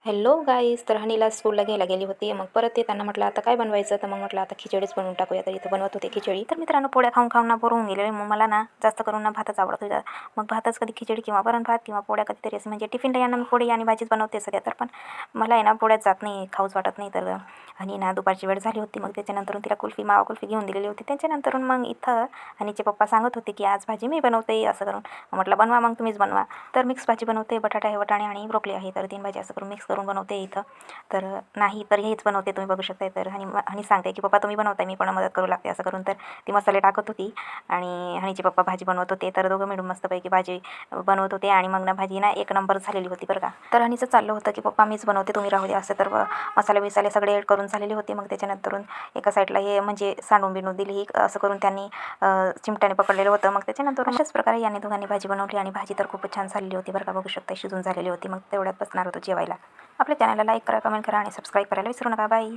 Hello गाईस, तर हनीला स्कूलला घ्यायला गेली होती. मग परत येताना म्हटलं आता काय बनवायचं, तर मग म्हटलं आता खिचडीच बनवून टाकूया. तर इथं बनवत होते खिचडी. तर मित्रांनो, पोळ्या खाऊन खाऊन ना बोर होऊन गेले. मग मला ना जास्त करून ना भातच आवडत होता. मग भातच कधी खिचडी किंवा वरण भात किंवा पोळ्या कधीतरी असं म्हणजे टिफिनला यांना मी पोळी आणि भाजीच बनवते सध्या. तर पण मला आहे ना पोळ्याच जात नाही, खाऊच वाटत नाही. तर आणि ना दुपारची वेळ झाली होती. मग त्याच्यानंतरून तिला कुल्फी, मावा कुल्फी घेऊन दिलेली होती. त्याच्यानंतरून मग इथं हनीचे पप्पा सांगत होते की आज भाजी मी बनवते असं करून. म्हटलं बनवा, मग तुम्हीच बनवा. तर मिक्स भाजी बनवते, बटाटा आहे, वाटाणे आणि ब्रोकली आहे. तर 3 भाजी असं करून मिक्स करून बनवते इथं. तर नाही तर हेच बनवते, तुम्ही बघू शकताय. तर आणि सांगते की पप्पा तुम्ही बनवताय, मी पण मदत करू लागते असं करून. तर ती मसाले टाकत होती आणि हनीचे पप्पा भाजी बनवत होते. तर दोघं मिळून मस्तपैकी भाजी बनवत होते आणि मग ना भाजी ना एक नंबर झालेली होती बरं का. तर हनीचं चाललं होतं की पप्पा मीच बनवते, तुम्ही राहू द्या असं. तर मसाले बिसाले सगळे ॲड करून झालेले होते. मग त्याच्यानंतरून एका साईडला हे म्हणजे सांडून बिनून दिली ही असं करून त्यांनी चिमट्याने पकडलेलं होतं. मग त्याच्यानंतर अशाच प्रकारे याने दोघांनी भाजी बनवली आणि भाजी तर खूपच छान झालेली होती बरं का. बघू शकता शिजून झालेली होती. मग तेवढ्यात बसणार होतो जेवायला. आपल्या चॅनलला लाईक करा, कमेंट करा आणि सबस्क्राईब करायला विसरू नका. बाय.